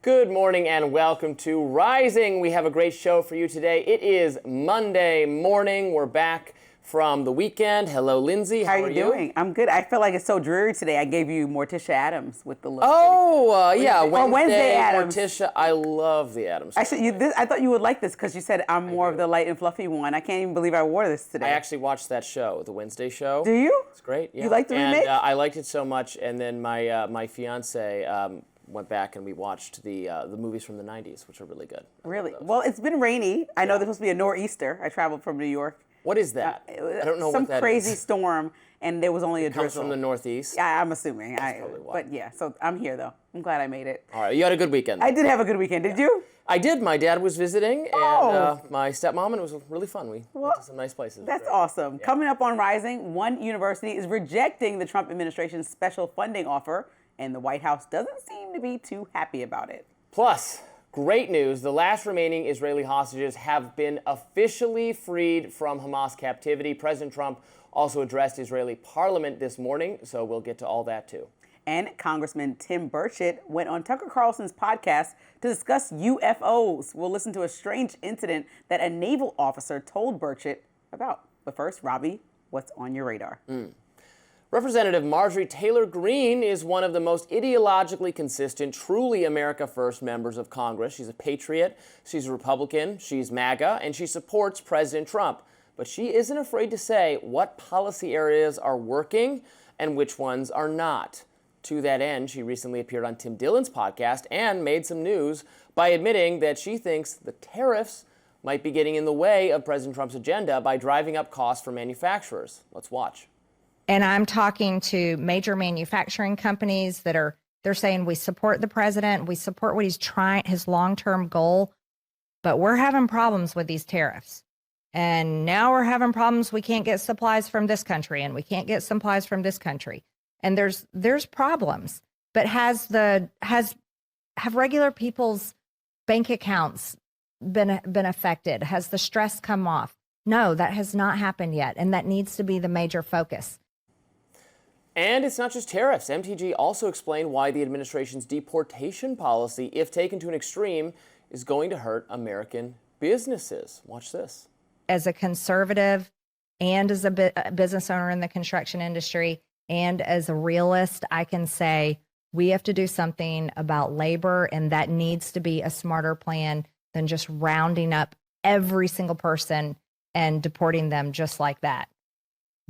Good morning and welcome to Rising. We have a great show for you today. It is Monday morning. We're back from the weekend. Hello, Lindsey. How are you doing? I'm good. I feel like it's so dreary today. I gave you Morticia Addams with the look. Yeah, Wednesday Addams. Morticia. I love the Addams. Actually, I thought you would like this because you said I'm more of the light and fluffy one. I can't even believe I wore this today. I actually watched that show, the Wednesday show. Do you? It's great. Yeah. You liked the remake? And I liked it so much. And then my fiance went back and we watched the movies from the 90s, which are really good. Really? Well, it's been rainy. I know there's supposed to be a nor'easter. I traveled from New York. What is that? I don't know what that is. Some crazy storm, and there was only a drizzle. Comes from the Northeast? Yeah, I'm assuming. That's probably why. But yeah, so I'm here, though. I'm glad I made it. All right, you had a good weekend. I did have a good weekend. Did you? I did. My dad was visiting, and my stepmom, and it was really fun. We went to some nice places. That's awesome. Yeah. Coming up on Rising, one university is rejecting the Trump administration's special funding offer, and the White House doesn't seem to be too happy about it. Plus, great news. The last remaining Israeli hostages have been officially freed from Hamas captivity. President Trump also addressed Israeli parliament this morning, so we'll get to all that too. And Congressman Tim Burchett went on Tucker Carlson's podcast to discuss UFOs. We'll listen to a strange incident that a naval officer told Burchett about. But first, Robby, what's on your radar? Representative Marjorie Taylor Greene is one of the most ideologically consistent, truly America First members of Congress. She's a patriot, she's a Republican, she's MAGA, and she supports President Trump. But she isn't afraid to say what policy areas are working and which ones are not. To that end, she recently appeared on Tim Dillon's podcast and made some news by admitting that she thinks the tariffs might be getting in the way of President Trump's agenda by driving up costs for manufacturers. Let's watch. And I'm talking to major manufacturing companies they're saying we support the president, we support what he's trying, his long-term goal, but we're having problems with these tariffs. And now we're having problems. We can't get supplies from this country and we can't get supplies from this country. And there's problems. But have regular people's bank accounts been affected? Has the stress come off? No, that has not happened yet. And that needs to be the major focus. And it's not just tariffs. MTG also explained why the administration's deportation policy, if taken to an extreme, is going to hurt American businesses. Watch this. As a conservative and as a business owner in the construction industry and as a realist, I can say we have to do something about labor, and that needs to be a smarter plan than just rounding up every single person and deporting them just like that.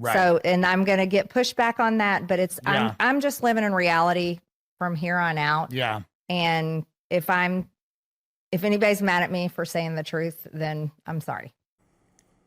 Right. So, and I'm going to get pushed back on that, but I'm just living in reality from here on out. Yeah. And if anybody's mad at me for saying the truth, then I'm sorry.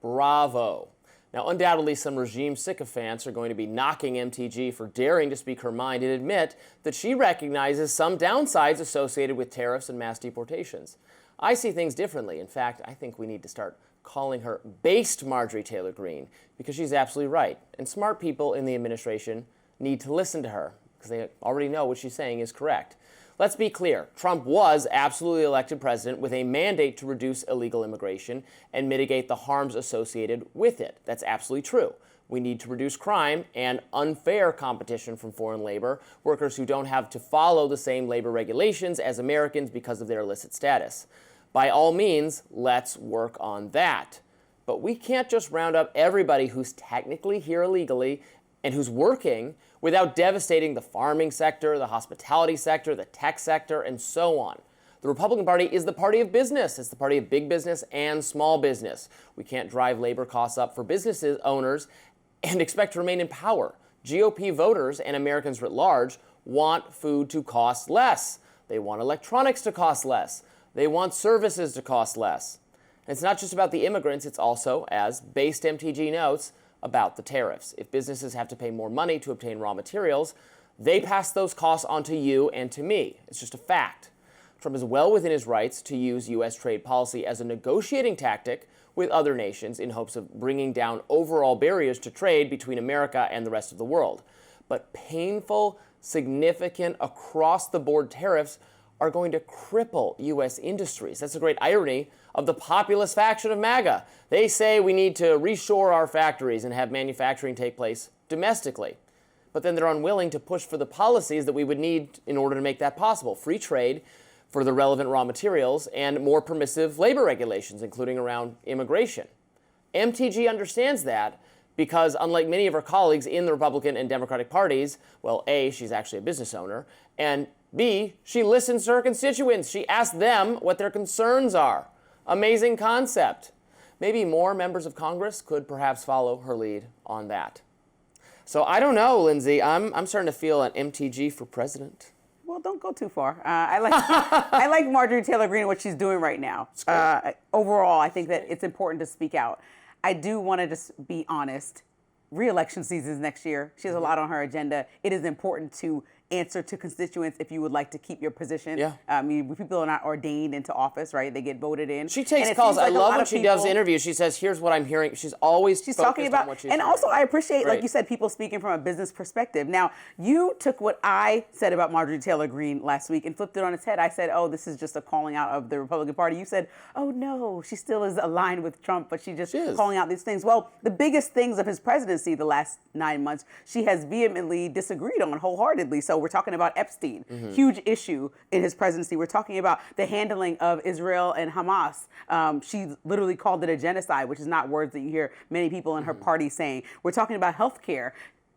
Bravo. Now, undoubtedly, some regime sycophants are going to be knocking MTG for daring to speak her mind and admit that she recognizes some downsides associated with tariffs and mass deportations. I see things differently. In fact, I think we need to start calling her based Marjorie Taylor Greene, because she's absolutely right. And smart people in the administration need to listen to her because they already know what she's saying is correct. Let's be clear. Trump was absolutely elected president with a mandate to reduce illegal immigration and mitigate the harms associated with it. That's absolutely true. We need to reduce crime and unfair competition from foreign labor, workers who don't have to follow the same labor regulations as Americans because of their illicit status. By all means, let's work on that. But we can't just round up everybody who's technically here illegally and who's working without devastating the farming sector, the hospitality sector, the tech sector, and so on. The Republican Party is the party of business. It's the party of big business and small business. We can't drive labor costs up for business owners and expect to remain in power. GOP voters and Americans writ large want food to cost less. They want electronics to cost less. They want services to cost less. And it's not just about the immigrants, it's also, as Based MTG notes, about the tariffs. If businesses have to pay more money to obtain raw materials, they pass those costs on to you and to me. It's just a fact. Trump is well within his rights to use U.S. trade policy as a negotiating tactic with other nations in hopes of bringing down overall barriers to trade between America and the rest of the world. But painful, significant, across-the-board tariffs are going to cripple U.S. industries. That's a great irony of the populist faction of MAGA. They say we need to reshore our factories and have manufacturing take place domestically. But then they're unwilling to push for the policies that we would need in order to make that possible. Free trade, for the relevant raw materials and more permissive labor regulations, including around immigration. MTG understands that because, unlike many of her colleagues in the Republican and Democratic parties, well, A, she's actually a business owner, and B, she listens to her constituents. She asks them what their concerns are. Amazing concept. Maybe more members of Congress could perhaps follow her lead on that. So I don't know, Lindsey. I'm starting to feel an MTG for president. Well, don't go too far. I like Marjorie Taylor Greene and what she's doing right now. Overall, I think that it's important to speak out. I do want to just be honest. Re-election season is next year. She has a lot on her agenda. It is important to answer to constituents if you would like to keep your position. Yeah. I mean, people are not ordained into office, right? They get voted in. She takes calls. I love when she does interviews. She says, here's what I'm hearing. She's talking about what she's also I appreciate, right. like you said, people speaking from a business perspective. Now, you took what I said about Marjorie Taylor Greene last week and flipped it on its head. I said, oh, this is just a calling out of the Republican Party. You said, oh, no, she still is aligned with Trump, but she just calling out these things. Well, the biggest things of his presidency the last 9 months, she has vehemently disagreed on wholeheartedly. So we're talking about Epstein, huge issue in his presidency. We're talking about the handling of Israel and Hamas. She literally called it a genocide, which is not words that you hear many people in her party saying. We're talking about health care.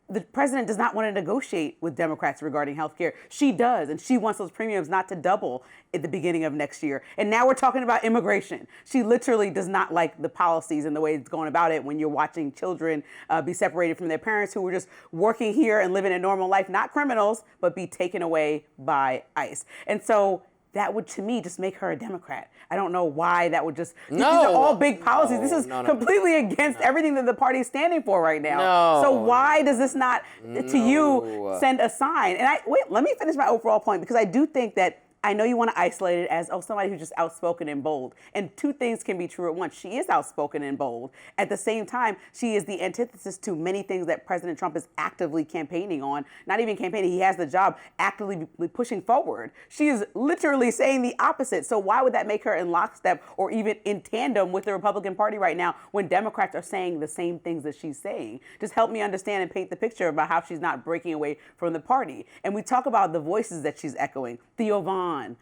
The president does not want to negotiate with Democrats regarding health care. She does, and she wants those premiums not to double at the beginning of next year. And now we're talking about immigration. She literally does not like the policies and the way it's going about it when you're watching children be separated from their parents who were just working here and living a normal life, not criminals, but be taken away by ICE. And so that would, to me, just make her a Democrat. I don't know why that would just... These are all big policies. This is completely against everything that the party is standing for right now. So why does this not, to you, send a sign? And let me finish my overall point, because I do think that I know you want to isolate it as, somebody who's just outspoken and bold. And two things can be true at once. She is outspoken and bold. At the same time, she is the antithesis to many things that President Trump is actively campaigning on. Not even campaigning, he has the job actively pushing forward. She is literally saying the opposite. So why would that make her in lockstep or even in tandem with the Republican Party right now when Democrats are saying the same things that she's saying? Just help me understand and paint the picture about how she's not breaking away from the party. And we talk about the voices that she's echoing. Theo Vaughn,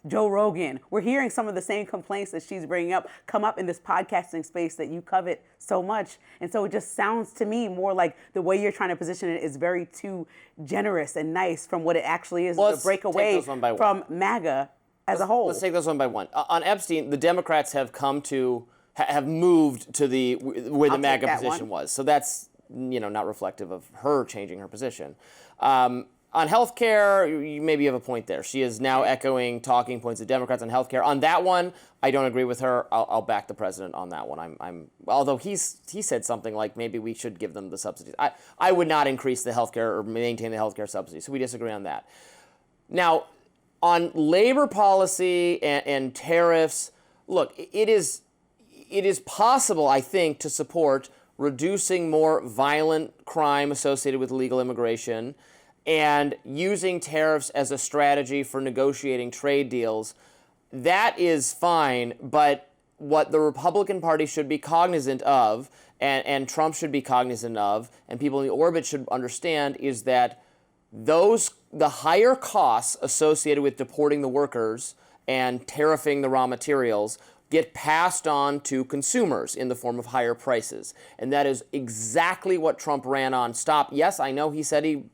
Joe Rogan. We're hearing some of the same complaints that she's bringing up come up in this podcasting space that you covet so much. And so it just sounds to me more like the way you're trying to position it is very too generous and nice from what it actually is, to break away from MAGA as a whole. Let's take those one by one. On Epstein, the Democrats have moved to where the MAGA position was. So that's, not reflective of her changing her position. On health care, you maybe have a point there. She is now echoing talking points of Democrats on health care. On that one, I don't agree with her. I'll back the president on that one. Although he said something like maybe we should give them the subsidies. I would not increase the health care or maintain the health care subsidies. So we disagree on that. Now, on labor policy and tariffs, look, it is possible, I think, to support reducing more violent crime associated with illegal immigration and using tariffs as a strategy for negotiating trade deals. That is fine, but what the Republican Party should be cognizant of, and Trump should be cognizant of, and people in the orbit should understand, is that the higher costs associated with deporting the workers and tariffing the raw materials get passed on to consumers in the form of higher prices. And that is exactly what Trump ran on. Stop. Yes, I know he said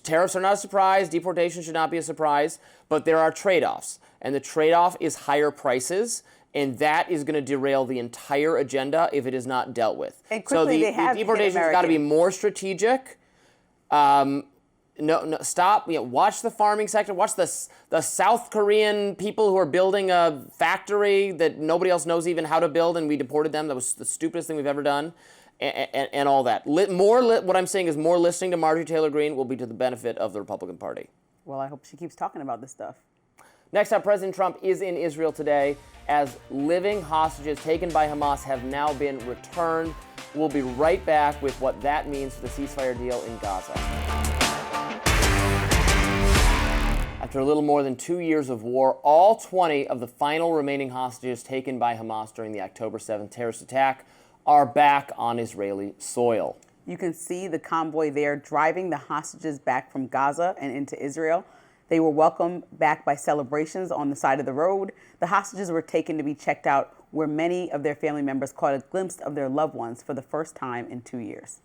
tariffs are not a surprise, deportation should not be a surprise, but there are trade-offs. And the trade-off is higher prices, and that is going to derail the entire agenda if it is not dealt with. And quickly, the deportation's got to be more strategic. Stop. Watch the farming sector. Watch the South Korean people who are building a factory that nobody else knows even how to build, and we deported them. That was the stupidest thing we've ever done. And all that. What I'm saying is more listening to Marjorie Taylor Greene will be to the benefit of the Republican Party. Well, I hope she keeps talking about this stuff. Next up, President Trump is in Israel today as living hostages taken by Hamas have now been returned. We'll be right back with what that means for the ceasefire deal in Gaza. After a little more than 2 years of war, all 20 of the final remaining hostages taken by Hamas during the October 7th terrorist attack are back on Israeli soil. You can see the convoy there driving the hostages back from Gaza and into Israel. They were welcomed back by celebrations on the side of the road. The hostages were taken to be checked out, where many of their family members caught a glimpse of their loved ones for the first time in 2 years.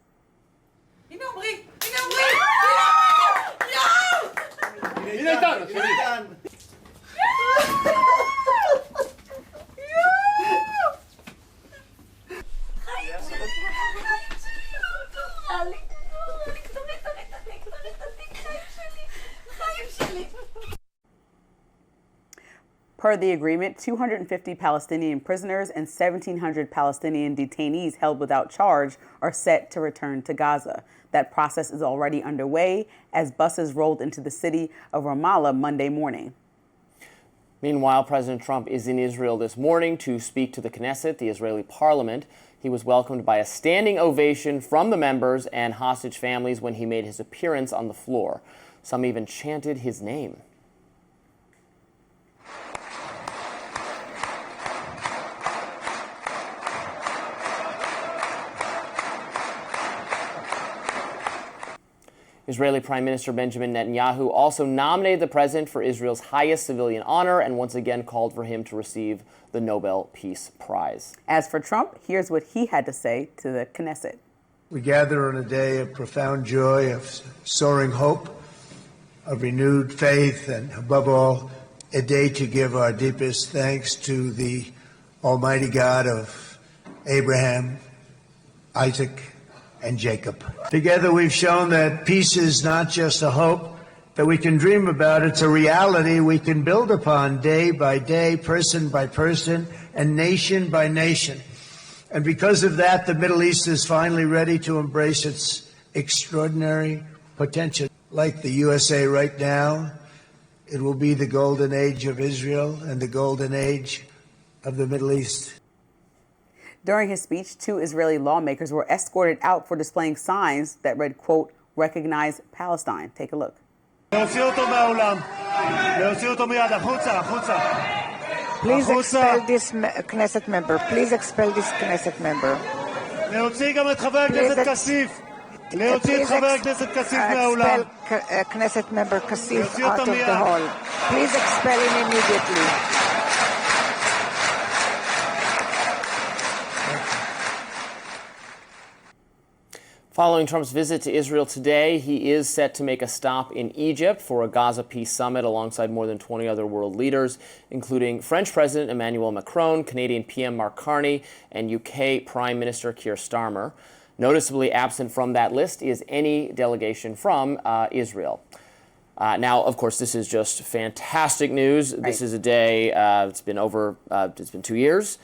Per the agreement, 250 Palestinian prisoners and 1,700 Palestinian detainees held without charge are set to return to Gaza. That process is already underway as buses rolled into the city of Ramallah Monday morning. Meanwhile, President Trump is in Israel this morning to speak to the Knesset, the Israeli parliament. He was welcomed by a standing ovation from the members and hostage families when he made his appearance on the floor. Some even chanted his name. Israeli Prime Minister Benjamin Netanyahu also nominated the president for Israel's highest civilian honor and once again called for him to receive the Nobel Peace Prize. As for Trump, here's what he had to say to the Knesset. We gather on a day of profound joy, of soaring hope, of renewed faith, and above all, a day to give our deepest thanks to the Almighty God of Abraham, Isaac, and Jacob. Together we've shown that peace is not just a hope that we can dream about, it's a reality we can build upon day by day, person by person, and nation by nation. And because of that, the Middle East is finally ready to embrace its extraordinary potential. Like the USA right now, it will be the golden age of Israel and the golden age of the Middle East. During his speech, 2 Israeli lawmakers were escorted out for displaying signs that read, quote, "Recognize Palestine." Take a look. Please expel this Knesset member. Please expel this Knesset member. Expel Knesset member Kassif out of the hall. Please expel him immediately. Following Trump's visit to Israel today, he is set to make a stop in Egypt for a Gaza peace summit alongside more than 20 other world leaders, including French President Emmanuel Macron, Canadian PM Mark Carney, and UK Prime Minister Keir Starmer. Noticeably absent from that list is any delegation from Israel. Now, of course, this is just fantastic news. Right. This is a day, it's been 2 years.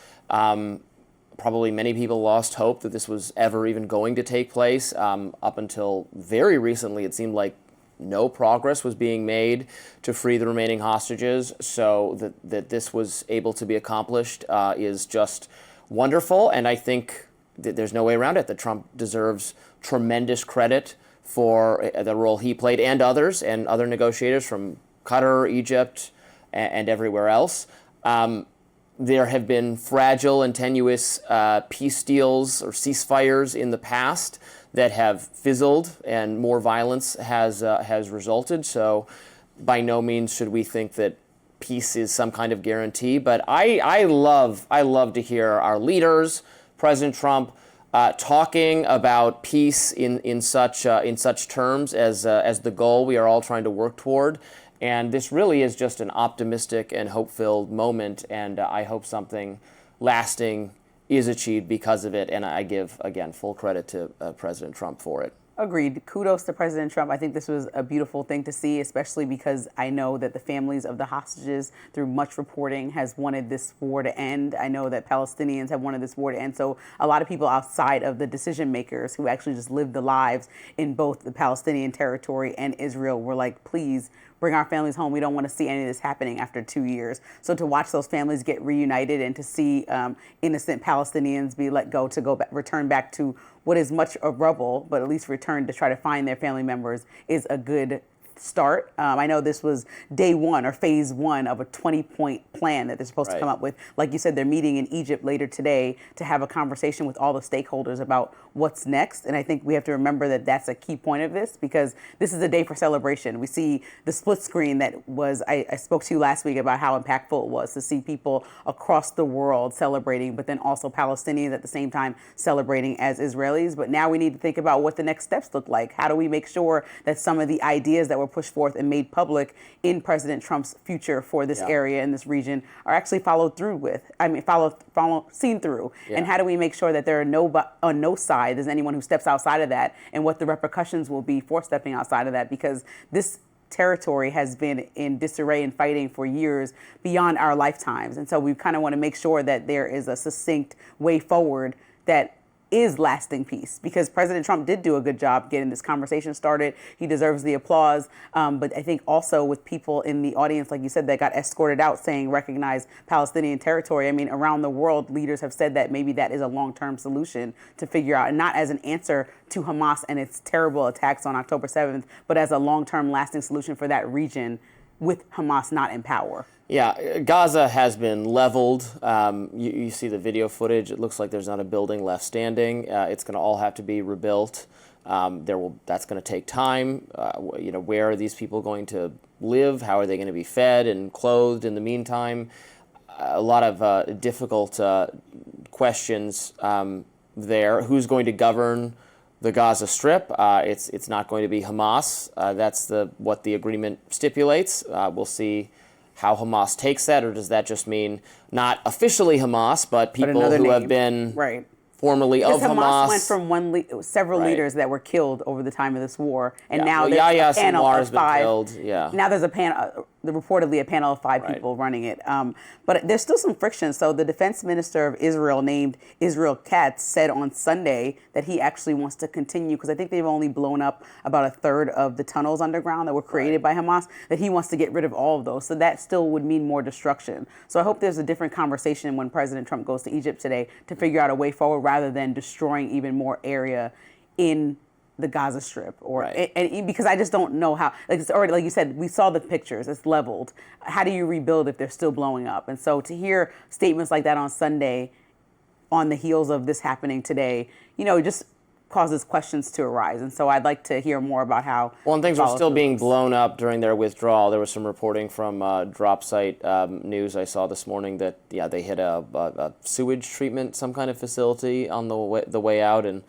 Probably many people lost hope that this was ever even going to take place. Up until very recently, it seemed like no progress was being made to free the remaining hostages. So that this was able to be accomplished is just wonderful. And I think that there's no way around it, that Trump deserves tremendous credit for the role he played and others and other negotiators from Qatar, Egypt, and everywhere else. There have been fragile and tenuous peace deals or ceasefires in the past that have fizzled, and more violence has resulted. So, by no means should we think that peace is some kind of guarantee. But I love to hear our leaders, President Trump, talking about peace in such terms as the goal we are all trying to work toward. And this really is just an optimistic and hope-filled moment, and I hope something lasting is achieved because of it. And I give, again, full credit to President Trump for it. Agreed. Kudos to President Trump. I think this was a beautiful thing to see, especially because I know that the families of the hostages, through much reporting, has wanted this war to end. I know that Palestinians have wanted this war to end. So a lot of people outside of the decision makers who actually just live the lives in both the Palestinian territory and Israel were like, please bring our families home. We don't want to see any of this happening after 2 years. So to watch those families get reunited and to see innocent Palestinians be let go to return back to what is much of rubble, but at least return to try to find their family members, is a good start. I know this was day one or phase one of a 20-point plan that they're supposed to come up with. Like you said, they're meeting in Egypt later today to have a conversation with all the stakeholders about what's next. And I think we have to remember that that's a key point of this, because this is a day for celebration. We see the split screen that was, I spoke to you last week about how impactful it was to see people across the world celebrating, but then also Palestinians at the same time celebrating as Israelis. But now we need to think about what the next steps look like. How do we make sure that some of the ideas that were pushed forth and made public in President Trump's future for this area and this region are actually followed through with? Seen through. Yeah. And how do we make sure that there are on no side there's anyone who steps outside of that, and what the repercussions will be for stepping outside of that? Because this territory has been in disarray and fighting for years beyond our lifetimes. And so we kind of want to make sure that there is a succinct way forward that is lasting peace, because President Trump did do a good job getting this conversation started. He deserves the applause. But I think also with people in the audience, like you said, that got escorted out saying recognize Palestinian territory. I mean, around the world, leaders have said that maybe that is a long-term solution to figure out, and not as an answer to Hamas and its terrible attacks on October 7th, but as a long-term lasting solution for that region with Hamas not in power. Yeah, Gaza has been leveled. You see the video footage. It looks like there's not a building left standing. It's going to all have to be rebuilt. That's going to take time. Where are these people going to live? How are they going to be fed and clothed in the meantime? A lot of difficult questions there. Who's going to govern the Gaza Strip? It's not going to be Hamas. That's what the agreement stipulates. We'll see how Hamas takes that, or does that just mean not officially Hamas, but people who have been formerly of Hamas? Went from several leaders that were killed over the time of this war, and now there's Yahya a panel of five. Killed. Yeah. Now there's a panel, reportedly a panel of five people running it. But there's still some friction. So the defense minister of Israel, named Israel Katz, said on Sunday that he actually wants to continue, because I think they've only blown up about a third of the tunnels underground that were created by Hamas, that he wants to get rid of all of those. So that still would mean more destruction. So I hope there's a different conversation when President Trump goes to Egypt today to figure out a way forward, rather than destroying even more area in the Gaza Strip, and because I just don't know how. It's already, like you said, we saw the pictures. It's leveled. How do you rebuild if they're still blowing up? And so to hear statements like that on Sunday, on the heels of this happening today, it just causes questions to arise. And so I'd like to hear more about how. Well, and things were still being blown up during their withdrawal. There was some reporting from Drop Site News I saw this morning that they hit a sewage treatment, some kind of facility on the way out, and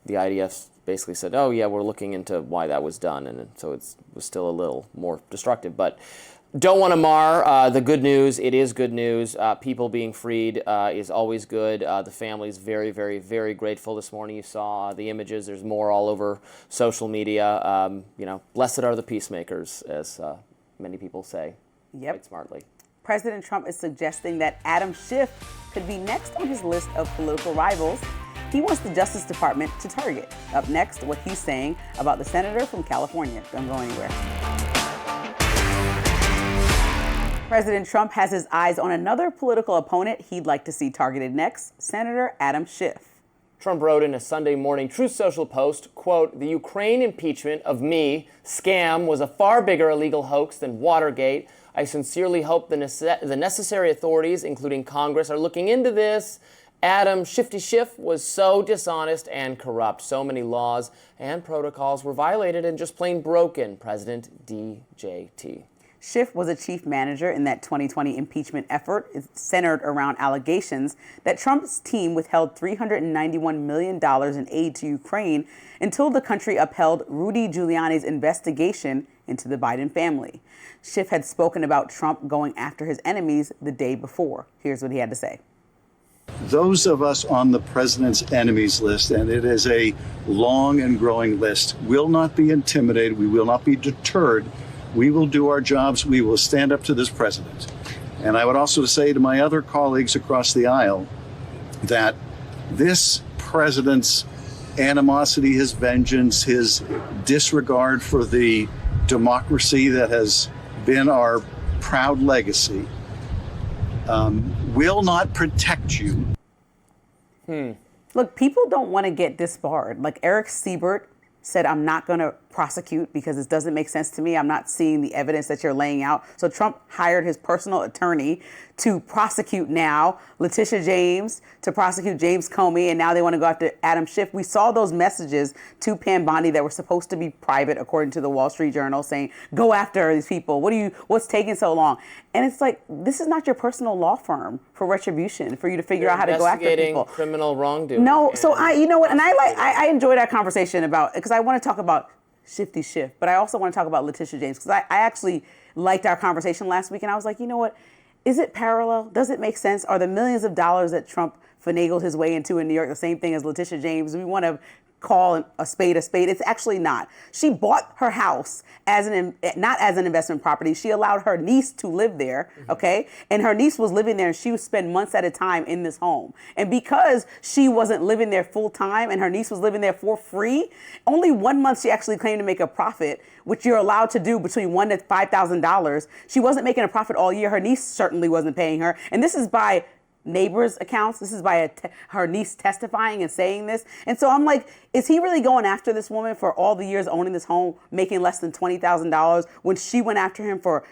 the IDF basically said, oh, yeah, we're looking into why that was done. And so it was still a little more destructive. But don't want to mar the good news. It is good news. People being freed is always good. The family's very, very, very grateful this morning. You saw the images. There's more all over social media. Blessed are the peacemakers, as many people say. Yep. Quite smartly. President Trump is suggesting that Adam Schiff could be next on his list of political rivals. He wants the Justice Department to target. Up next, what he's saying about the senator from California. Don't go anywhere. President Trump has his eyes on another political opponent he'd like to see targeted next, Senator Adam Schiff. Trump wrote in a Sunday morning Truth Social post, quote, "The Ukraine impeachment of me scam was a far bigger illegal hoax than Watergate. I sincerely hope the necessary authorities, including Congress, are looking into this. Adam Shifty Schiff was so dishonest and corrupt. So many laws and protocols were violated and just plain broken. President DJT." Schiff was a chief manager in that 2020 impeachment effort. It's centered around allegations that Trump's team withheld $391 million in aid to Ukraine until the country upheld Rudy Giuliani's investigation into the Biden family. Schiff had spoken about Trump going after his enemies the day before. Here's what he had to say. Those of us on the president's enemies list, and it is a long and growing list, will not be intimidated. We will not be deterred. We will do our jobs. We will stand up to this president. And I would also say to my other colleagues across the aisle that this president's animosity, his vengeance, his disregard for the democracy that has been our proud legacy will not protect you. Look, people don't want to get disbarred. Like Eric Siebert said, I'm not going to prosecute because this doesn't make sense to me. I'm not seeing the evidence that you're laying out. So Trump hired his personal attorney to prosecute now Letitia James, to prosecute James Comey, and now they want to go after Adam Schiff. We saw those messages to Pam Bondi that were supposed to be private, according to the Wall Street Journal, saying, go after these people. What's taking so long? And it's like, this is not your personal law firm for retribution, for you to figure out how to go after people. Criminal wrongdoing. No, so you know what, and I enjoyed our conversation about, because I want to talk about Shifty Schiff, but I also want to talk about Letitia James, because I actually liked our conversation last week, and I was like, you know what, is it parallel? Does it make sense? Are the millions of dollars that Trump finagled his way into in New York the same thing as Letitia James? We want to call a spade a spade. It's actually not. She bought her house not as an investment property. She allowed her niece to live there, okay? And her niece was living there, and she would spend months at a time in this home. And because she wasn't living there full time and her niece was living there for free, only 1 month she actually claimed to make a profit, which you're allowed to do between $1,000 to $5,000. She wasn't making a profit all year. Her niece certainly wasn't paying her. And this is by neighbors' accounts. This is by her niece testifying and saying this. And so I'm like, is he really going after this woman for all the years owning this home, making less than $20,000, when she went after him for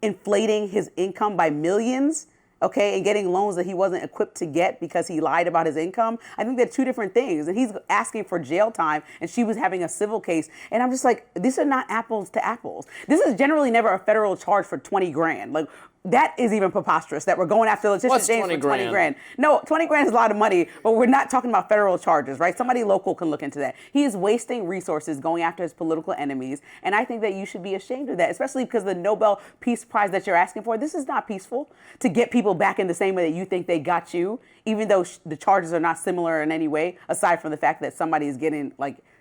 inflating his income by millions? Okay, and getting loans that he wasn't equipped to get because he lied about his income? I think they're two different things. And he's asking for jail time, and she was having a civil case. And I'm just like, these are not apples to apples. This is generally never a federal charge for 20 grand. Like, that is even preposterous that we're going after Letitia James for 20 grand. No, 20 grand is a lot of money, but we're not talking about federal charges, right? Somebody local can look into that. He is wasting resources going after his political enemies, and I think that you should be ashamed of that, especially because the Nobel Peace Prize that you're asking for, this is not peaceful, to get people back in the same way that you think they got you, even though the charges are not similar in any way, aside from the fact that somebody is getting,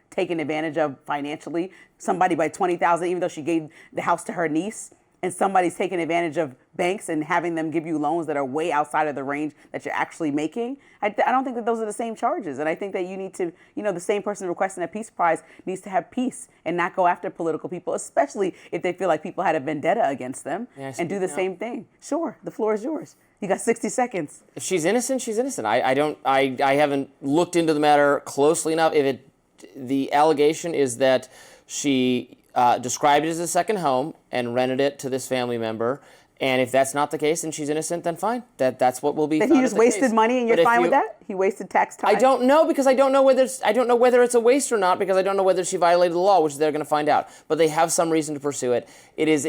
taken advantage of financially, somebody by $20,000, even though she gave the house to her niece. And somebody's taking advantage of banks and having them give you loans that are way outside of the range that you're actually making. I don't think that those are the same charges. And I think that you need to, the same person requesting a peace prize needs to have peace and not go after political people, especially if they feel like people had a vendetta against them, and do the same thing. Sure, the floor is yours. You got 60 seconds. If she's innocent, she's innocent. I haven't looked into the matter closely enough. The allegation is that she described it as a second home and rented it to this family member. And if that's not the case and she's innocent, then fine. That's what will be. Then he just wasted money, and you're fine with that? He wasted tax time. I don't know, because I don't know whether it's a waste or not, because I don't know whether she violated the law, which they're going to find out. But they have some reason to pursue it. It is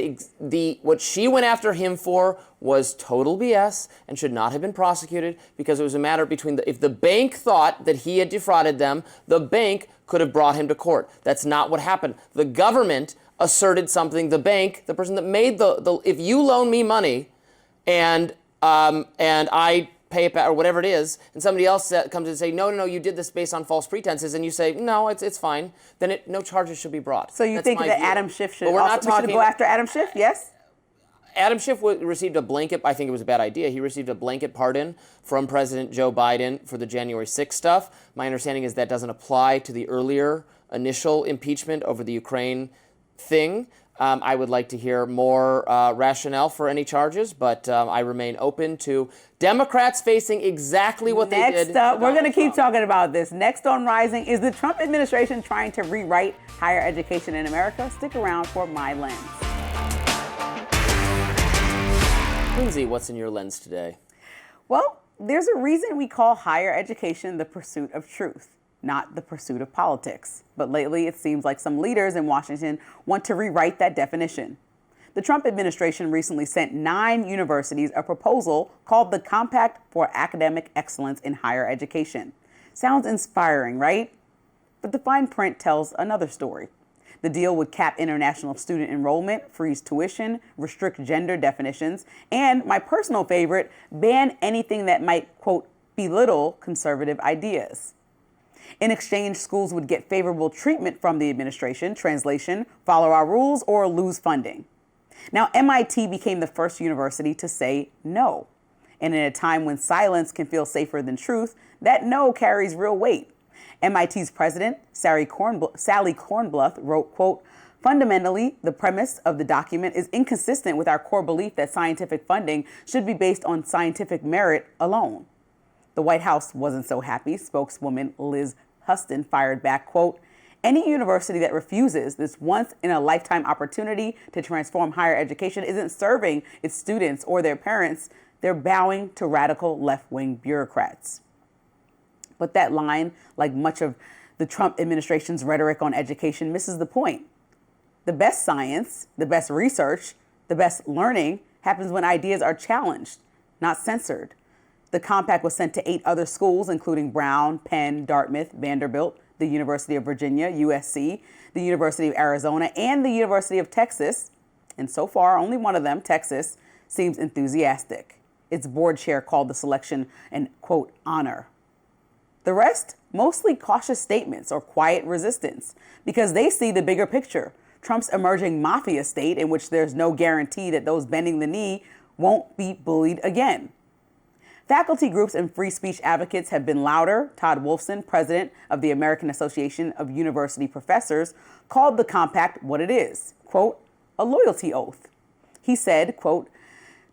what she went after him for was total BS and should not have been prosecuted, because it was a matter between if the bank thought that he had defrauded them, the bank could have brought him to court. That's not what happened. The government asserted something. The bank, the person that made if you loan me money and I pay it back or whatever it is, and somebody else comes and say, no, you did this based on false pretenses, and you say, no, it's fine, then no charges should be brought. So you think that Adam Schiff should go after Adam Schiff? Yes? Adam Schiff received a blanket, I think it was a bad idea, he received a blanket pardon from President Joe Biden for the January 6th stuff. My understanding is that doesn't apply to the earlier initial impeachment over the Ukraine thing. I would like to hear more rationale for any charges, but I remain open to Democrats facing exactly what they did. Next up, we're going to keep talking about this. Next on Rising, is the Trump administration trying to rewrite higher education in America? Stick around for my lens. Lindsey, what's in your lens today? Well, there's a reason we call higher education the pursuit of truth, not the pursuit of politics. But lately, it seems like some leaders in Washington want to rewrite that definition. The Trump administration recently sent 9 universities a proposal called the Compact for Academic Excellence in Higher Education. Sounds inspiring, right? But the fine print tells another story. The deal would cap international student enrollment, freeze tuition, restrict gender definitions, and, my personal favorite, ban anything that might, quote, belittle conservative ideas. In exchange, schools would get favorable treatment from the administration, translation, follow our rules, or lose funding. Now, M.I.T. became the first university to say no. And in a time when silence can feel safer than truth, that no carries real weight. MIT's president, Sally Kornbluth, wrote, quote, fundamentally, the premise of the document is inconsistent with our core belief that scientific funding should be based on scientific merit alone. The White House wasn't so happy. Spokeswoman Liz Huston fired back, quote, Any university that refuses this once-in-a-lifetime opportunity to transform higher education isn't serving its students or their parents. They're bowing to radical left-wing bureaucrats. But that line, like much of the Trump administration's rhetoric on education, misses the point. The best science, the best research, the best learning happens when ideas are challenged, not censored. The compact was sent to 8 other schools, including Brown, Penn, Dartmouth, Vanderbilt, the University of Virginia, USC, the University of Arizona, and the University of Texas. And so far, only one of them, Texas, seems enthusiastic. Its board chair called the selection an, quote, honor. The rest, mostly cautious statements or quiet resistance, because they see the bigger picture. Trump's emerging mafia state in which there's no guarantee that those bending the knee won't be bullied again. Faculty groups and free speech advocates have been louder. Todd Wolfson, president of the American Association of University Professors, called the compact what it is, quote, a loyalty oath. He said, quote,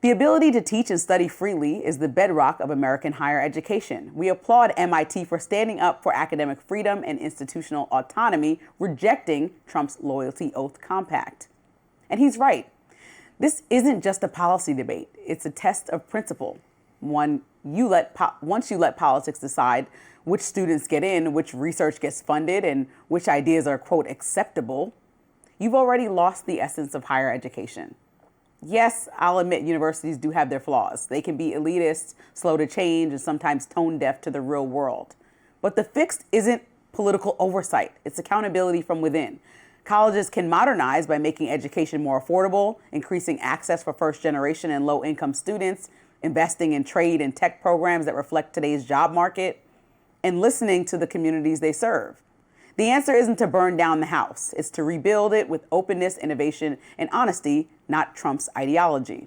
the ability to teach and study freely is the bedrock of American higher education. We applaud M.I.T. for standing up for academic freedom and institutional autonomy, rejecting Trump's loyalty oath compact. And he's right. This isn't just a policy debate. It's a test of principle. Once you let politics decide which students get in, which research gets funded, and which ideas are, quote, acceptable, you've already lost the essence of higher education. Yes, I'll admit universities do have their flaws. They can be elitist, slow to change, and sometimes tone deaf to the real world. But the fix isn't political oversight. It's accountability from within. Colleges can modernize by making education more affordable, increasing access for first-generation and low-income students, investing in trade and tech programs that reflect today's job market, and listening to the communities they serve. The answer isn't to burn down the house. It's to rebuild it with openness, innovation, and honesty, not Trump's ideology.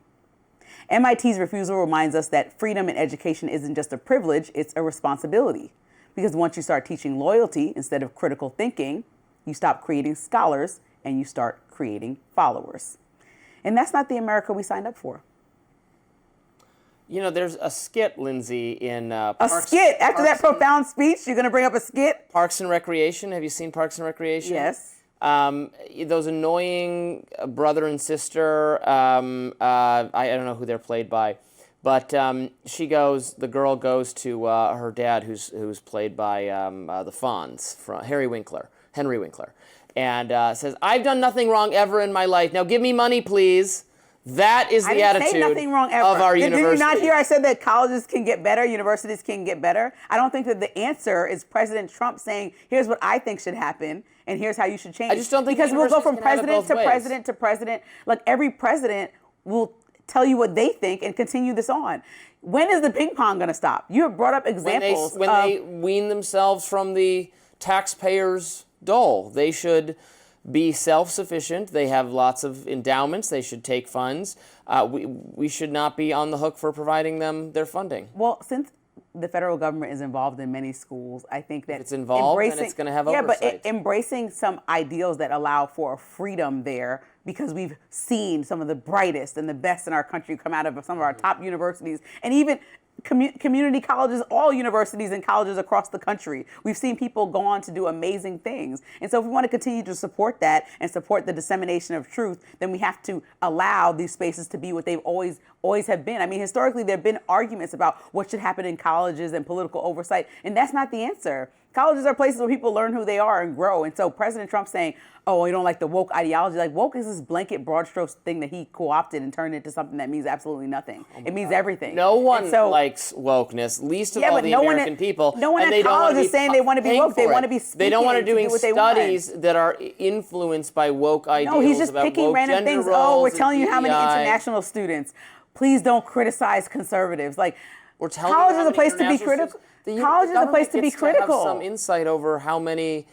MIT's refusal reminds us that freedom in education isn't just a privilege, it's a responsibility. Because once you start teaching loyalty instead of critical thinking, you stop creating scholars and you start creating followers. And that's not the America we signed up for. You know, there's a skit, Lindsey, in a skit? After that profound speech, you're going to bring up a skit? Parks and Recreation. Have you seen Parks and Recreation? Yes. Those annoying brother and sister, I don't know who they're played by, but the girl goes to her dad, who's played by the Fonz, Henry Winkler, and says, I've done nothing wrong ever in my life. Now give me money, please. That is the attitude say nothing wrong ever. of our university. Did you not hear I said that colleges can get better, universities can get better? I don't think that the answer is President Trump saying, here's what I think should happen, and here's how you should change. I just don't think because we'll go from universities can have it president to both president to president. Like every president will tell you what they think and continue this on. When is the ping pong going to stop? You have brought up examples. When they wean themselves from the taxpayers' dole, they should be self-sufficient. They have lots of endowments. They should take funds. We should not be on the hook for providing them their funding. Well, since the federal government is involved in many schools, I think that if it's involved, then it's going to have oversight. Yeah, but embracing some ideals that allow for freedom there, because we've seen some of the brightest and the best in our country come out of some of our top universities, and even community colleges, all universities and colleges across the country. We've seen people go on to do amazing things. And so if we want to continue to support that and support the dissemination of truth, then we have to allow these spaces to be what they've always have been. I mean, historically, there have been arguments about what should happen in colleges and political oversight, and that's not the answer. Colleges are places where people learn who they are and grow. And so President Trump saying, oh, you don't like the woke ideology. Like, woke is this blanket broad strokes thing that he co-opted and turned into something that means absolutely nothing. It means everything. No one likes wokeness, least of all the American people. No one at college is saying they want to be woke. They want to be speaking. They don't want to do studies want. that are influenced by woke ideals. No, he's just picking random things. Oh, we're telling you how many international students. Please don't criticize conservatives. Like, we're telling college is a place to be critical. College is a place to be critical. Have some insight over how many.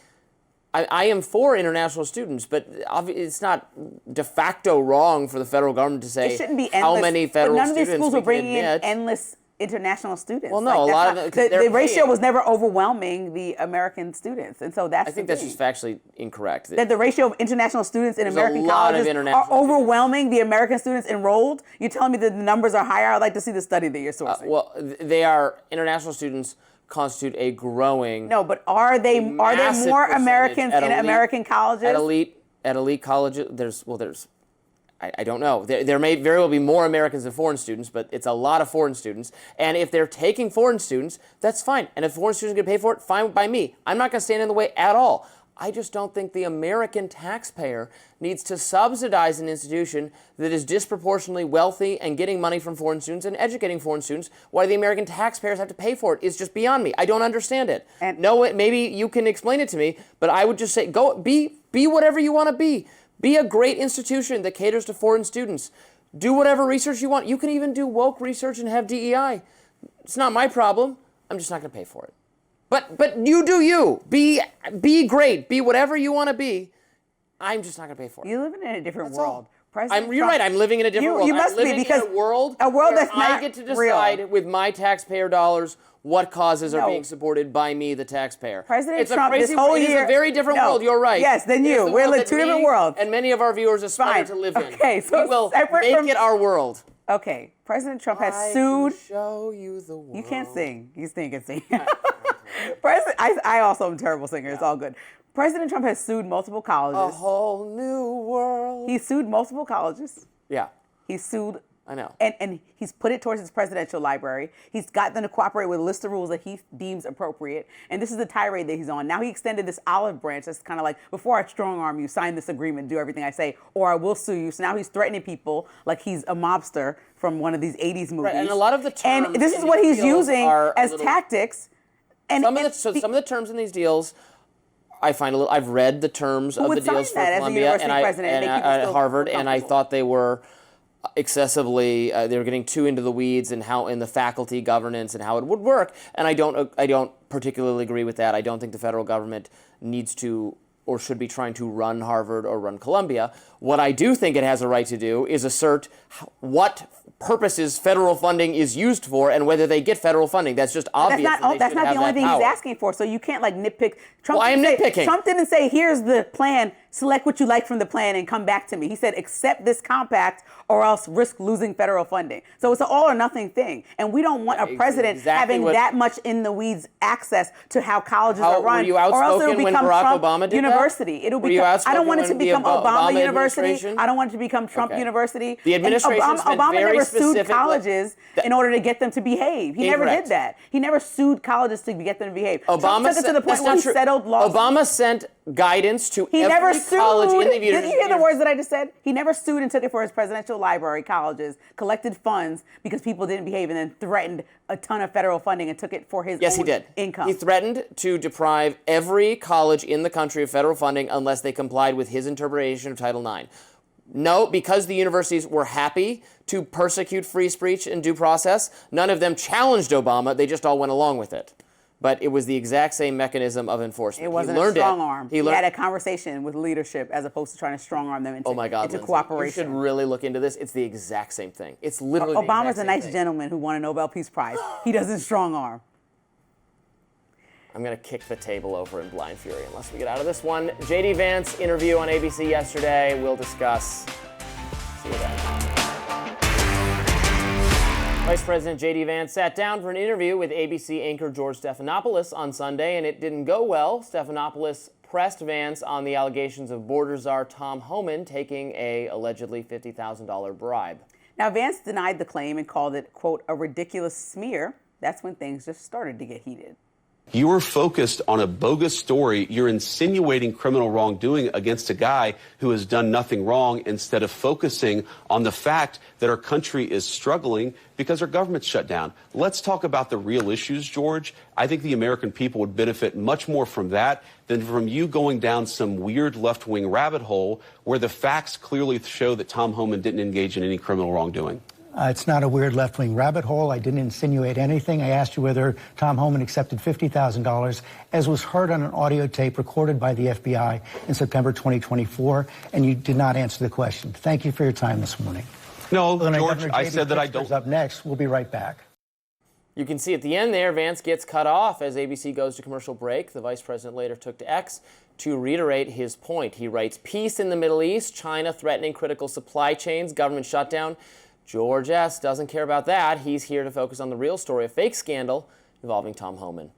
I am for international students, but it's not de facto wrong for the federal government to say it shouldn't be how many federal students we can admit. None of these schools are bringing in endless international students. Well, no, a lot of the ratio was never overwhelming the American students, and so that's. I think that's just factually incorrect. That the ratio of international students in American colleges are overwhelming the American students enrolled. You're telling me that the numbers are higher? I'd like to see the study that you're sourcing. Well, they are international students constitute a growing. No, but are there more Americans in American colleges? At elite colleges, I don't know. There may very well be more Americans than foreign students, but it's a lot of foreign students. And if they're taking foreign students, that's fine. And if foreign students get paid for it, fine by me. I'm not going to stand in the way at all. I just don't think the American taxpayer needs to subsidize an institution that is disproportionately wealthy and getting money from foreign students and educating foreign students. Why the American taxpayers have to pay for it is just beyond me. I don't understand it. And maybe you can explain it to me, but I would just say, go be whatever you want to be. Be a great institution that caters to foreign students. Do whatever research you want. You can even do woke research and have DEI. It's not my problem. I'm just not going to pay for it. But you do you. Be great. Be whatever you want to be. I'm just not going to pay for it. You're living in a different world. You're right. I'm living in a different world. You must be, because in a world that's not I get to decide real. with my taxpayer dollars what causes are being supported by me, the taxpayer. President Trump, this whole year, it is a very different world. You're right. Yes, than you. We're in two different worlds. And many of our viewers aspire to live in. Okay, so we will make it our world. Okay, President Trump has sued. Show you the world. You can't sing. You can sing. I also am a terrible singer. It's all good. President Trump has sued multiple colleges. A whole new world. He sued multiple colleges. Yeah. He sued. I know. And he's put it towards his presidential library. He's got them to cooperate with a list of rules that he deems appropriate. And this is the tirade that he's on. Now he extended this olive branch that's kind of like, before I strong arm you, sign this agreement, do everything I say, or I will sue you. So now he's threatening people like he's a mobster from one of these 80s movies. Right, and a lot of the terms. And this is what he's using as tactics. And some of the terms in these deals, I find a little. I've read the terms of the deals for Columbia and Harvard, and I thought they were excessively. They were getting too into the weeds and how in the faculty governance and how it would work. And I don't particularly agree with that. I don't think the federal government needs to or should be trying to run Harvard or run Columbia. What I do think it has a right to do is assert what purposes federal funding is used for and whether they get federal funding. That's just obvious. That's not the only thing he's asking for. So you can't nitpick. Trump I am nitpicking. Trump didn't say, here's the plan, select what you like from the plan and come back to me. He said, accept this compact or else risk losing federal funding. So it's an all or nothing thing. And we don't want a president having that much in the weeds access to how colleges are run. Were you outspoken or else it'll become when Barack Trump Obama did University. That? It'll become, I don't want it to become Obama University. I don't want it to become Trump Okay. University. The administration's been Obama very never sued specific colleges in order to get them to behave. He never did that. He never sued colleges to get them to behave. Trump took it to the point where he settled lawsuits. Obama sent guidance to every college in the Did you hear the words that I just said? He never sued and took it for his presidential library, colleges, collected funds because people didn't behave, and then threatened a ton of federal funding and took it for his own income. He threatened to deprive every college in the country of federal funding unless they complied with his interpretation of Title IX. No, because the universities were happy to persecute free speech and due process, none of them challenged Obama. They just all went along with it. But it was the exact same mechanism of enforcement. It wasn't a strong arm. He had a conversation with leadership as opposed to trying to strong arm them into, into cooperation. You should really look into this. It's the exact same thing. It's literally the Obama's exact same a nice thing. gentleman who won a Nobel Peace Prize. He doesn't strong arm. I'm going to kick the table over in blind fury unless we get out of this one. J.D. Vance interview on ABC yesterday. We'll discuss. See you then. Vice President J.D. Vance sat down for an interview with ABC anchor George Stephanopoulos on Sunday, and it didn't go well. Stephanopoulos pressed Vance on the allegations of border czar Tom Homan taking a allegedly $50,000 bribe. Now, Vance denied the claim and called it, quote, a ridiculous smear. That's when things just started to get heated. You are focused on a bogus story. You're insinuating criminal wrongdoing against a guy who has done nothing wrong instead of focusing on the fact that our country is struggling because our government's shut down. Let's talk about the real issues, George. I think the American people would benefit much more from that than from you going down some weird left-wing rabbit hole where the facts clearly show that Tom Homan didn't engage in any criminal wrongdoing. It's not a weird left-wing rabbit hole. I didn't insinuate anything. I asked you whether Tom Homan accepted $50,000, as was heard on an audio tape recorded by the FBI in September 2024, and you did not answer the question. Thank you for your time this morning. No, Well, George, I said that I don't. Up next. We'll be right back. You can see at the end there, Vance gets cut off as ABC goes to commercial break. The vice president later took to X to reiterate his point. He writes, peace in the Middle East, China threatening critical supply chains, government shutdown. George S. doesn't care about that. He's here to focus on the real story, a fake scandal involving Tom Homan.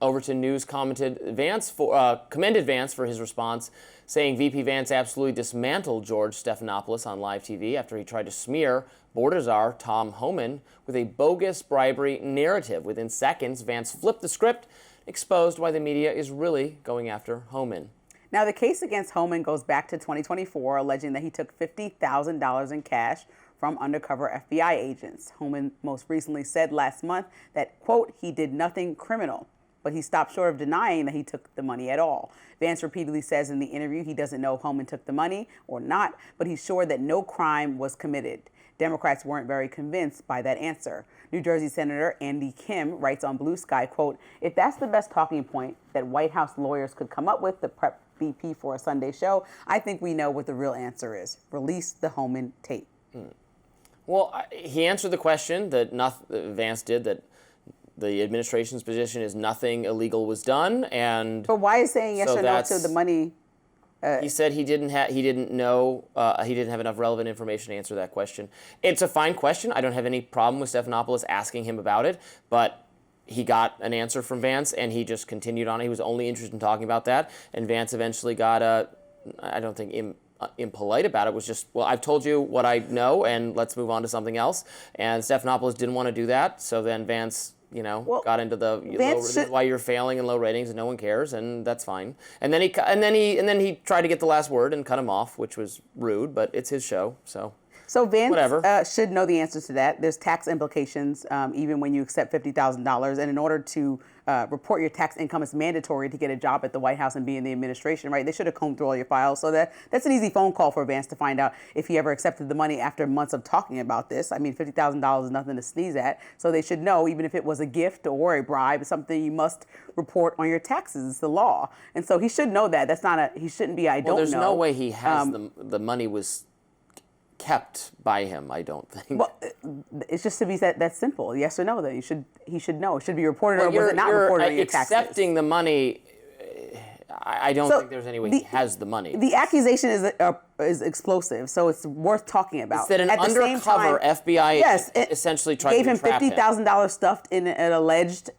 Overton News commended Vance for his response, saying VP Vance absolutely dismantled George Stephanopoulos on live TV after he tried to smear border czar Tom Homan with a bogus bribery narrative. Within seconds, Vance flipped the script, exposed why the media is really going after Homan. Now, the case against Homan goes back to 2024, alleging that he took $50,000 in cash from undercover FBI agents. Homan most recently said last month that, quote, he did nothing criminal, but he stopped short of denying that he took the money at all. Vance repeatedly says in the interview he doesn't know if Homan took the money or not, but he's sure that no crime was committed. Democrats weren't very convinced by that answer. New Jersey Senator Andy Kim writes on Blue Sky, quote, if that's the best talking point that White House lawyers could come up with to prep VP for a Sunday show, I think we know what the real answer is. Release the Homan tape. Well, he answered the question that Vance did, that the administration's position is nothing illegal was done, and but why is saying yes or no to the money? He said he didn't have enough relevant information to answer that question. It's a fine question. I don't have any problem with Stephanopoulos asking him about it, but he got an answer from Vance, and he just continued on. He was only interested in talking about that, and Vance eventually got I don't think impolite about it. It was just, well, I've told you what I know, and let's move on to something else. And Stephanopoulos didn't want to do that, so then Vance, got into why you're failing in low ratings and no one cares, and that's fine. And then he tried to get the last word and cut him off, which was rude, but it's his show, so. So Vance should know the answer to that. There's tax implications even when you accept $50,000. And in order to report your tax income, it's mandatory to get a job at the White House and be in the administration, right? They should have combed through all your files. So that's an easy phone call for Vance to find out if he ever accepted the money after months of talking about this. I mean, $50,000 is nothing to sneeze at. So they should know, even if it was a gift or a bribe, it's something you must report on your taxes. It's the law. And so he should know that. That's not he shouldn't be, I don't know. There's no way he has the money was kept by him, I don't think. Well, it's just to be that simple. Yes or no, then he should know. It should be reported, or was it not reported on your taxes? Accepting the money, I don't think there's any way he has the money. The accusation is explosive, so it's worth talking about. It's that an undercover FBI essentially tried to entrap him. Gave him $50,000 stuffed in an alleged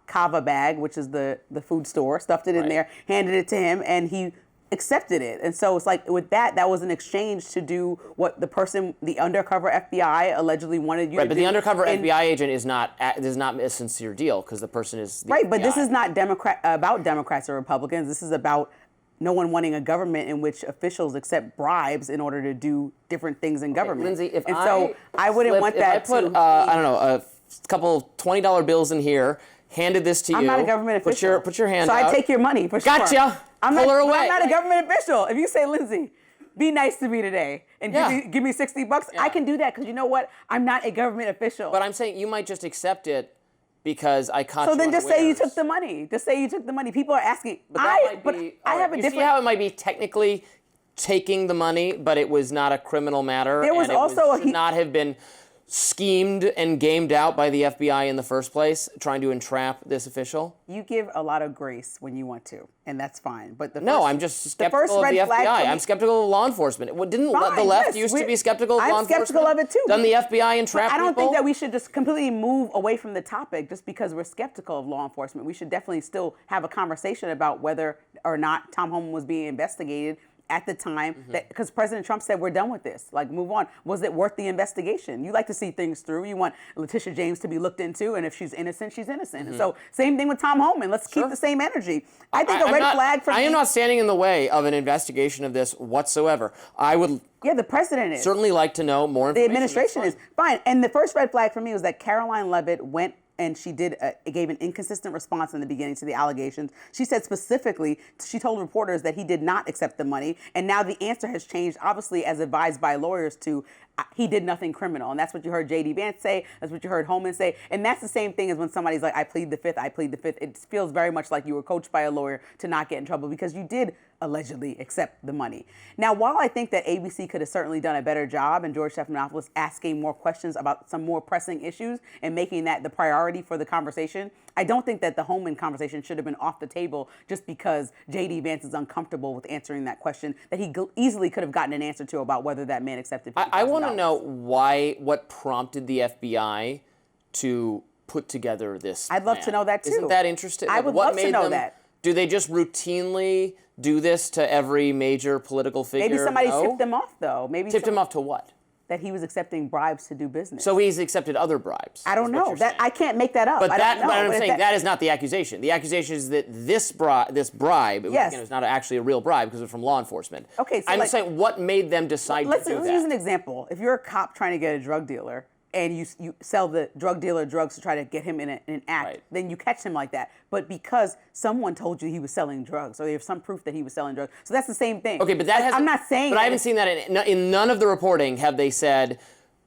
kava bag, which is the food store, stuffed it in there, handed it to him, and he accepted it. And so it's like with that was an exchange to do what the undercover FBI allegedly wanted you to do. Right, but the undercover FBI agent is not a sincere deal because the person is the right, but FBI. this is not about Democrats or Republicans. This is about no one wanting a government in which officials accept bribes in order to do different things in government. Lindsey, I wouldn't want that. If I put a couple $20 bills in here, handed this to you. I'm not a government official. Put your hand out. So I take your money for gotcha. sure. Pull her away. I'm not a government official. If you say, Lindsey, be nice to me today and give me $60, I can do that because you know what? I'm not a government official. But I'm saying you might just accept it because I caught you. So then just say you took the money. Just say you took the money. People are asking. But that might be. I have a different. You see how it might be technically taking the money, but it was not a criminal matter. There was also should not have been schemed and gamed out by the FBI in the first place, trying to entrap this official? You give a lot of grace when you want to, and that's fine. But I'm just skeptical of the FBI. I'm skeptical of law enforcement. Didn't the left used to be skeptical of law enforcement? I'm skeptical of it too. Doesn't the FBI entrap people? I don't think that we should just completely move away from the topic just because we're skeptical of law enforcement. We should definitely still have a conversation about whether or not Tom Homan was being investigated at the time, because President Trump said, we're done with this, like move on. Was it worth the investigation? You like to see things through. You want Letitia James to be looked into, and if she's innocent, she's innocent. And so same thing with Tom Homan. Let's keep the same energy. I think a red flag for me. I am not standing in the way of an investigation of this whatsoever. I would the president is. Certainly like to know more information. The administration is. Fine. And the first red flag for me was that Caroline Leavitt went and she gave an inconsistent response in the beginning to the allegations. She said specifically, she told reporters that he did not accept the money, and now the answer has changed, obviously as advised by lawyers, to he did nothing criminal. And that's what you heard J.D. Vance say, that's what you heard Homan say, and that's the same thing as when somebody's like, I plead the fifth. It feels very much like you were coached by a lawyer to not get in trouble because you did allegedly accept the money. Now, while I think that ABC could have certainly done a better job and George Stephanopoulos asking more questions about some more pressing issues and making that the priority for the conversation, I don't think that the Homan conversation should have been off the table just because J.D. Vance is uncomfortable with answering that question that he easily could have gotten an answer to about whether that man accepted $50,000. I want to know what prompted the FBI to put together this I'd love plan. to know that, too. Isn't that interesting? I would love to know that. Do they just routinely do this to every major political figure? Maybe somebody tipped them off, though. Tipped him off to what? That he was accepting bribes to do business. So he's accepted other bribes. I don't know. That I can't make that up. But I'm saying that that is not the accusation. The accusation is that this bribe, Yes. it was not actually a real bribe because it was from law enforcement. Okay, so I'm just saying what made them decide to do that. Let's use an example. If you're a cop trying to get a drug dealer and you sell the drug dealer drugs to try to get him in an act, Right. then you catch him like that. But because someone told you he was selling drugs, or there's some proof that he was selling drugs, so that's the same thing. Okay, but that hasn't. I'm not saying. But I haven't seen that in none of the reporting. Have they said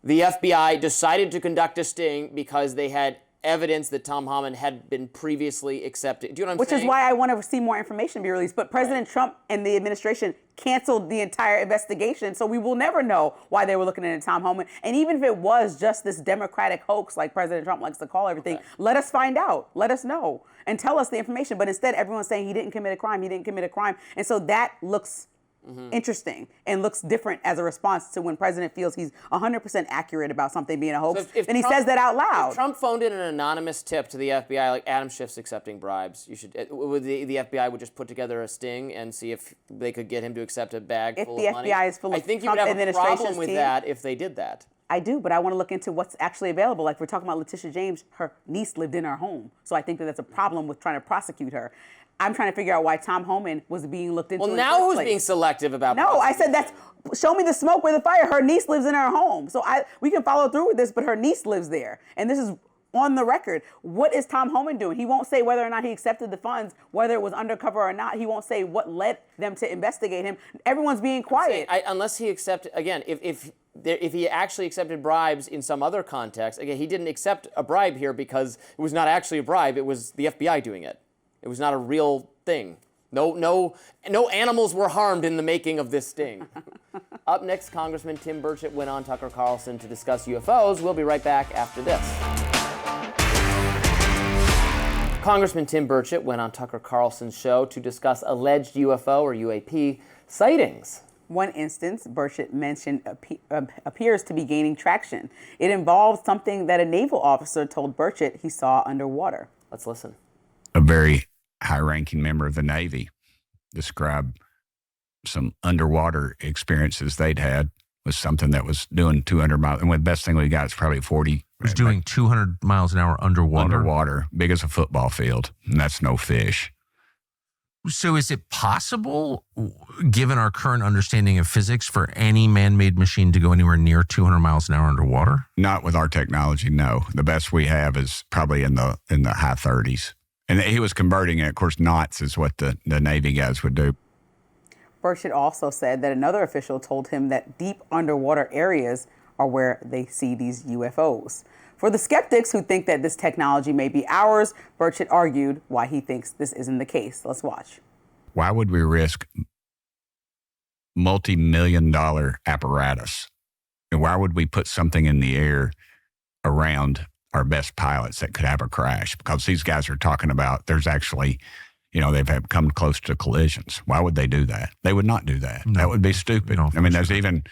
the FBI decided to conduct a sting because they had evidence that Tom Homan had been previously accepted? Do you know what I'm saying? Which is why I want to see more information be released. But President Trump and the administration canceled the entire investigation, so we will never know why they were looking into Tom Homan. And even if it was just this Democratic hoax, like President Trump likes to call everything, let us find out. Let us know and tell us the information. But instead, everyone's saying he didn't commit a crime. He didn't commit a crime. And so that looks interesting and looks different as a response to when President feels he's 100% accurate about something being a hoax, and he says that out loud. If Trump phoned in an anonymous tip to the FBI, like Adam Schiff's accepting bribes, the FBI would just put together a sting and see if they could get him to accept a bag full of money. If the FBI is full of I think you Trump would have a problem administration's with team, that if they did that. I do, but I want to look into what's actually available. Like we're talking about Letitia James, her niece lived in her home. So I think that that's a problem with trying to prosecute her. I'm trying to figure out why Tom Homan was being looked into. Well, in now the first who's place. being selective about No, I said show me the smoke where the fire. Her niece lives in her home. So we can follow through with this, but her niece lives there. And this is on the record. What is Tom Homan doing? He won't say whether or not he accepted the funds, whether it was undercover or not. He won't say what led them to investigate him. Everyone's being quiet. Unless he accepted, again, if he actually accepted bribes in some other context, again, he didn't accept a bribe here because it was not actually a bribe. It was the FBI doing it. It was not a real thing. No animals were harmed in the making of this sting. Up next, Congressman Tim Burchett went on Tucker Carlson to discuss UFOs. We'll be right back after this. Congressman Tim Burchett went on Tucker Carlson's show to discuss alleged UFO or UAP sightings. One instance Burchett mentioned appears to be gaining traction. It involves something that a naval officer told Burchett he saw underwater. Let's listen. A very high-ranking member of the Navy described some underwater experiences they'd had with something that was doing 200 miles. And the best thing we got is probably 40. It was doing 200 miles an hour underwater? Underwater, big as a football field, and that's no fish. So is it possible, given our current understanding of physics, for any man-made machine to go anywhere near 200 miles an hour underwater? Not with our technology, no. The best we have is probably in the high 30s. And he was converting it. Of course, knots is what the Navy guys would do. Burchett also said that another official told him that deep underwater areas are where they see these UFOs. For the skeptics who think that this technology may be ours, Burchett argued why he thinks this isn't the case. Let's watch. Why would we risk multi-million-dollar apparatus? And why would we put something in the air around our best pilots that could have a crash? Because these guys are talking about there's actually, they've come close to collisions. Why would they do that? They would not do that. No. That would be stupid. No, I mean, there's even,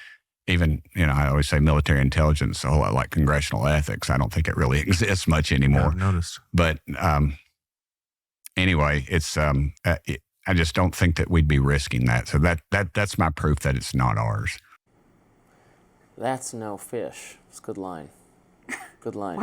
I always say military intelligence, a whole lot like congressional ethics. I don't think it really exists much anymore. I've noticed. But anyway, it's, I just don't think that we'd be risking that. So that's my proof that it's not ours. That's no fish. It's a good line. Good line.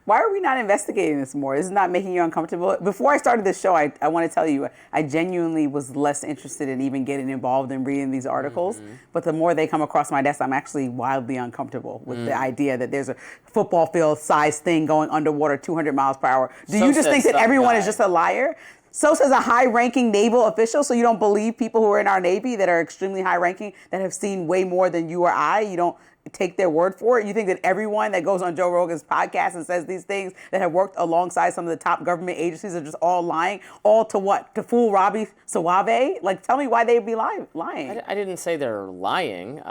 Why are we not investigating this more? This is not making you uncomfortable. Before I started this show, I want to tell you, I genuinely was less interested in even getting involved in reading these articles. Mm-hmm. But the more they come across my desk, I'm actually wildly uncomfortable with the idea that there's a football field size thing going underwater 200 miles per hour. Do you just think that everyone is just a liar? So says a high-ranking naval official, so you don't believe people who are in our Navy that are extremely high-ranking, that have seen way more than you or I? You don't take their word for it? You think that everyone that goes on Joe Rogan's podcast and says these things that have worked alongside some of the top government agencies are just all lying? All to what? To fool Robby Soave? Like, tell me why they'd be lying. I didn't say they're lying.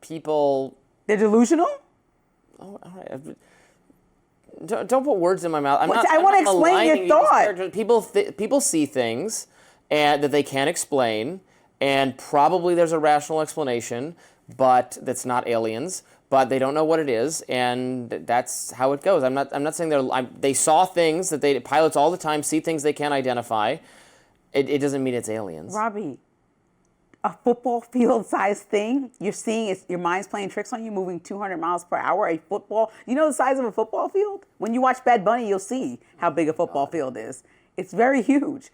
People... They're delusional? Oh, all right. Don't put words in my mouth. I want to explain your thought. People see things and that they can't explain, and probably there's a rational explanation, but that's not aliens. But they don't know what it is, and that's how it goes. I'm not saying they saw things that pilots all the time see things they can't identify. It doesn't mean it's aliens. Robby, a football field size thing, you're seeing your mind's playing tricks on you, moving 200 miles per hour, a football. You know the size of a football field? When you watch Bad Bunny, you'll see how big a football field is. It's very huge.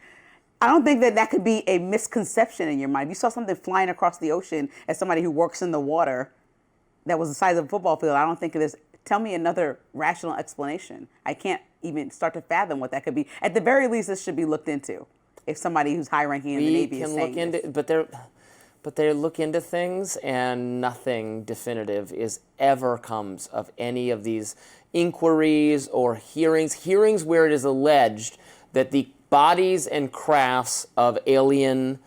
I don't think that could be a misconception in your mind. If you saw something flying across the ocean as somebody who works in the water that was the size of a football field, I don't think it is. Tell me another rational explanation. I can't even start to fathom what that could be. At the very least, this should be looked into. If somebody who's high-ranking in the Navy is saying this. But they look into things, and nothing definitive ever comes of any of these inquiries or hearings where it is alleged that the bodies and crafts of alien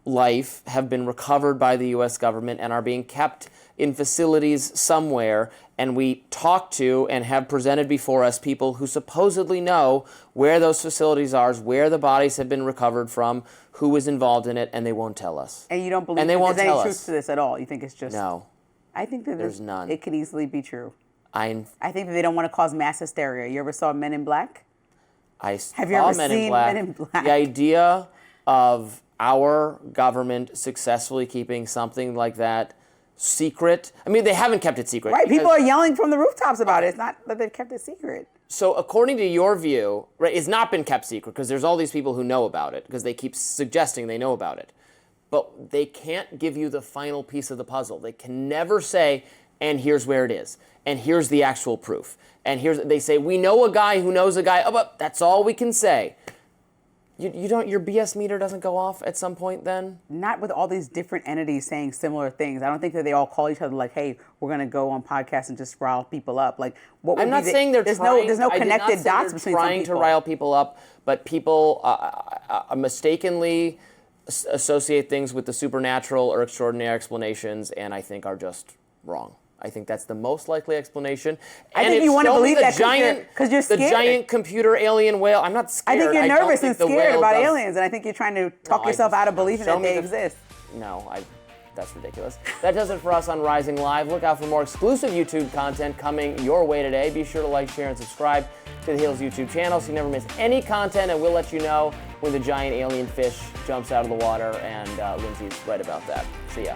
life have been recovered by the U.S. government and are being kept in facilities somewhere, and we talk to and have presented before us people who supposedly know where those facilities are, where the bodies have been recovered from, who was involved in it, and they won't tell us. And you don't believe there's any truth to this at all? You think it's just... No. I think that there's none. It could easily be true. I think that they don't want to cause mass hysteria. You ever saw Men in Black? Have you ever seen Men in Black? The idea of our government successfully keeping something like that secret. I mean, they haven't kept it secret. Right, people are yelling from the rooftops about it. It's not that they've kept it secret. So according to your view, right, it's not been kept secret because there's all these people who know about it because they keep suggesting they know about it. But they can't give you the final piece of the puzzle. They can never say, and here's where it is, and here's the actual proof. And they say, we know a guy who knows a guy, but that's all we can say. Your BS meter doesn't go off at some point then? Not with all these different entities saying similar things. I don't think that they all call each other like, hey, we're going to go on podcasts and just rile people up. Like, what I'm not saying they're trying. There's no connected dots between some people. Trying to rile people up, but people mistakenly associate things with the supernatural or extraordinary explanations, and I think are just wrong. I think that's the most likely explanation. I think you want to believe that because you're scared. The giant computer alien whale. I'm not scared. I think you're nervous and scared about aliens, and I think you're trying to talk yourself out of believing that they exist. No, that's ridiculous. That does it for us on Rising Live. Look out for more exclusive YouTube content coming your way today. Be sure to like, share, and subscribe to the Hills YouTube channel so you never miss any content, and we'll let you know when the giant alien fish jumps out of the water, and Lindsey's right about that. See ya.